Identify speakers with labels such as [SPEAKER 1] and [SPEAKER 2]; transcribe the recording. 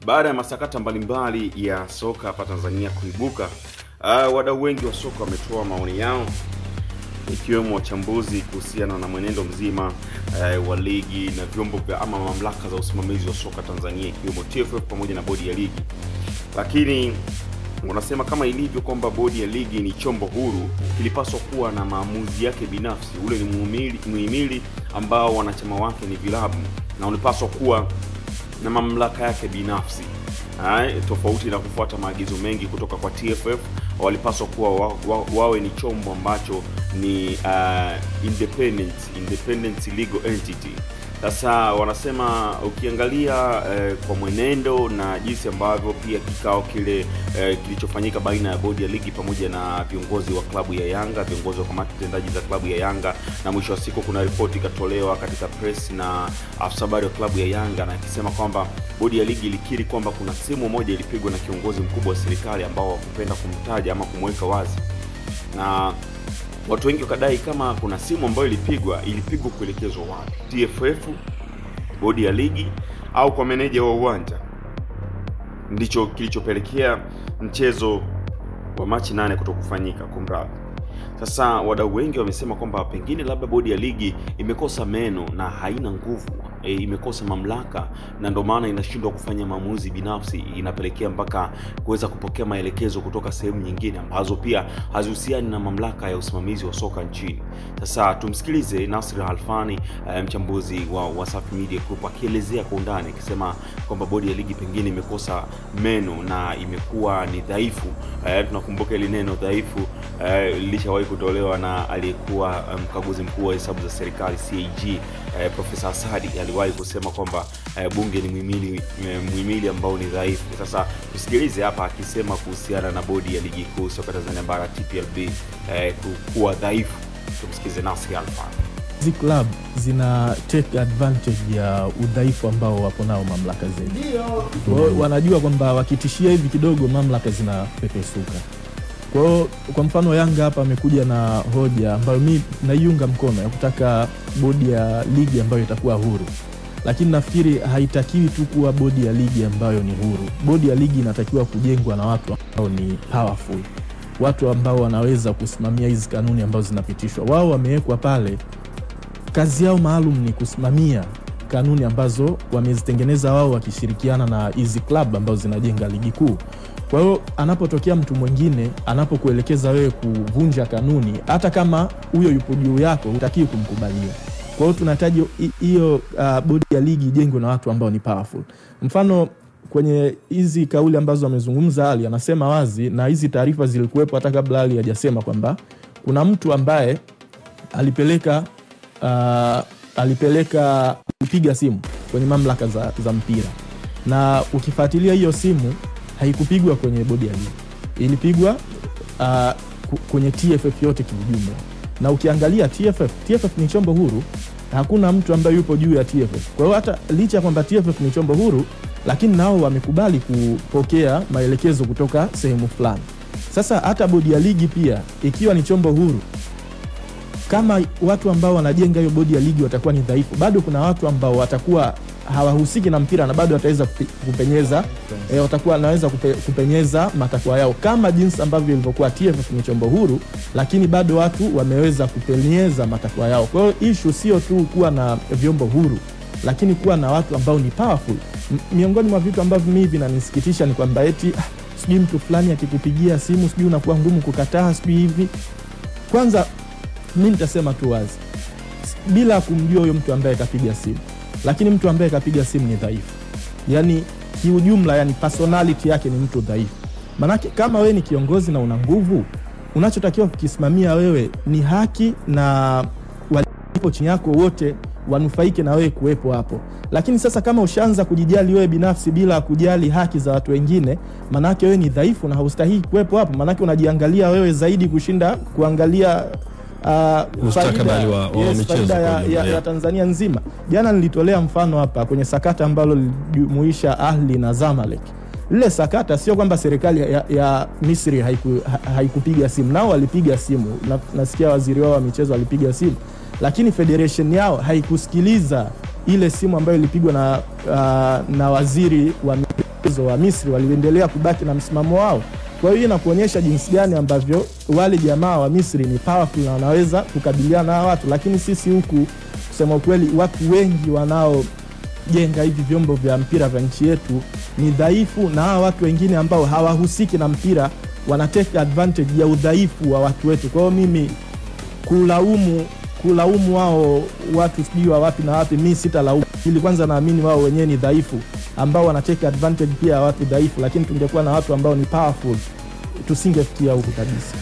[SPEAKER 1] Baada ya masakata mbalimbali ya soka hapa Tanzania kuibuka, wadau wengi wa soka wametoa maoni yao, ikiwemo wachambuzi kuhusiana na mwenendo mzima wa ligi na vyombo vya ama mamlaka za usimamizi wa soka Tanzania, ikiwemo TFF pamoja na bodi ya ligi. Lakini wanasema kama ilivyo kwamba bodi ya ligi ni chombo huru, kilipaswa kuwa na maamuzi yake binafsi. Ule ni muhimili ambao wanachama wake ni vilabu, na unapaswa kuwa na mamlaka yake binafsi. Tofauti na kufuata maagizo mengi kutoka kwa TFF, walipaswa kuwa wawe ni chombo ambacho ni independent legal entity. Sasa wanasema ukiangalia kwa mwenendo na jinsi ambavyo pia kikao kile kilichofanyika baina ya bodi ya ligi pamoja na viongozi wa klabu ya Yanga, viongozi wa kamati tendaji za klabu ya Yanga, na mwisho wa siku kuna ripoti ikatolewa katika press na afisa habari wa klabu ya Yanga, na akisema kwamba bodi ya ligi ilikiri kwamba kuna simu moja ilipigwa na kiongozi mkubwa wa serikali ambao wakupenda kumtaja ama kumweka wazi. Na watu wengi wakadai kama kuna simu ambayo ilipigwa kuelekezwa wapi? TFF, bodi ya ligi au kwa meneja wa uwanja? Ndicho kilichopelekea mchezo wa Machi 8 kutokufanyika kumradhi. Sasa wadau wengi wamesema kwamba pengine labda bodi ya ligi imekosa meno na haina nguvu, imekosa mamlaka, na ndio maana inashindwa kufanya maamuzi binafsi, inapelekea mpaka kuweza kupokea maelekezo kutoka sehemu nyingine ambazo pia hazihusiani na mamlaka ya usimamizi wa soka nchini. Sasa tumsikilize Nasir Alfani, mchambuzi wa Wasafi Media Group, akielezea kwa undani, akisema kwamba bodi ya ligi pengine imekosa meno na imekuwa ni dhaifu. Tunakumbuka ile neno dhaifu lishawahi kutolewa na aliyekuwa mkaguzi mkuu wa hesabu za serikali CAG, Profesa Asadi. Aliwahi kusema kwamba bunge ni muhimili ambao ni dhaifu. Sasa tusikilize hapa akisema kuhusiana na bodi ya ligi kuu soka Tanzania bara TPLB kuwa dhaifu. Tumsikilize Nasir Alfani.
[SPEAKER 2] Hizi club zina take advantage ya udhaifu ambao wapo nao mamlaka zetu. Wanajua kwamba wakitishia hivi kidogo mamlaka zinapepesuka. Kwa mfano Yanga hapa amekuja na hoja ambayo mimi naiunga mkono ya kutaka bodi ya ligi ambayo itakuwa huru. Lakini nafikiri haitakiwi tu kuwa bodi ya ligi ambayo ni huru. Bodi ya ligi inatakiwa kujengwa na watu ambao ni powerful, watu ambao wanaweza kusimamia hizi kanuni ambazo zinapitishwa. Wao wamewekwa pale, kazi yao maalum ni kusimamia kanuni ambazo wamezitengeneza wao wakishirikiana na hizi club ambazo zinajenga ligi kuu. Kwa hiyo anapotokea mtu mwingine anapokuelekeza wewe kuvunja kanuni, hata kama huyo yupo juu yako, hutakiwi kumkubalia. Kwa hiyo tunahitaji hiyo bodi ya ligi ijengwe na watu ambao ni powerful. Mfano kwenye hizi kauli ambazo amezungumza Ali, anasema wazi, na hizi taarifa zilikuwepo hata kabla Ali hajasema, kwamba kuna mtu ambaye alipeleka kupiga simu kwenye mamlaka za mpira, na ukifuatilia hiyo simu haikupigwa kwenye bodi ya ligi, ilipigwa kwenye TFF yote kijumla. Na ukiangalia TFF ni chombo huru, hakuna mtu ambaye yupo juu ya TFF. Kwa hiyo hata licha kwamba TFF ni chombo huru, lakini nao wamekubali kupokea maelekezo kutoka sehemu fulani. Sasa hata bodi ya ligi pia ikiwa ni chombo huru, kama watu ambao wanajenga hiyo bodi ya ligi watakuwa ni dhaifu, bado kuna watu ambao watakuwa hawahusiki na mpira na bado wataweza kupenyeza, watakuwa wanaweza kupenyeza matakwa yao, kama jinsi ambavyo ilivyokuwa TFF ni chombo huru, lakini bado watu wameweza kupenyeza matakwa yao. Kwa hiyo issue sio tu kuwa na vyombo huru, lakini kuwa na watu ambao ni powerful. Miongoni mwa vitu ambavyo mimi vinanisikitisha ni kwamba eti sijui mtu fulani akikupigia simu sijui unakuwa ngumu kukataa sijui hivi. Kwanza mimi nitasema tu wazi, bila kumjua huyo mtu ambaye kapiga simu, lakini mtu ambaye kapiga simu ni dhaifu. Yaani kiujumla, yani personality yake ni mtu dhaifu. Manake kama wewe ni kiongozi na una nguvu, unachotakiwa kukisimamia wewe ni haki, na walipo chini yako wote wanufaike na wewe kuwepo hapo. Lakini sasa kama ushaanza kujijali wewe binafsi bila kujali haki za watu wengine, manake wewe ni dhaifu na haustahili kuwepo hapo. Manake unajiangalia wewe zaidi kushinda kuangalia
[SPEAKER 3] mustakabali wa michezo
[SPEAKER 2] ya Tanzania nzima. Jana nilitolea mfano hapa kwenye sakata ambalo lilijumuisha Ahli na Zamalek. Lile sakata sio kwamba serikali ya Misri haikupiga simu, nao walipiga simu. Nasikia waziri wao wa michezo alipiga simu, lakini federation yao haikusikiliza ile simu ambayo ilipigwa na waziri wa wa Misri waliendelea kubaki na msimamo wao. Kwa hiyo inakuonyesha jinsi gani ambavyo wale jamaa wa Misri ni powerful na wanaweza kukabiliana na watu, lakini sisi huku kusema ukweli watu wengi wanaojenga hivi vyombo vya mpira vya nchi yetu ni dhaifu, na hawa watu wengine ambao hawahusiki na mpira wanatake advantage ya udhaifu wa watu wetu. Kwa hiyo mimi kulaumu wao watu sijui wa wapi na wapi, mimi sitalaumu. Ili kwanza naamini wao wenyewe ni dhaifu ambao wanatake advantage pia ya watu dhaifu, lakini tungekuwa na watu ambao ni powerful tusingefikia huko kabisa.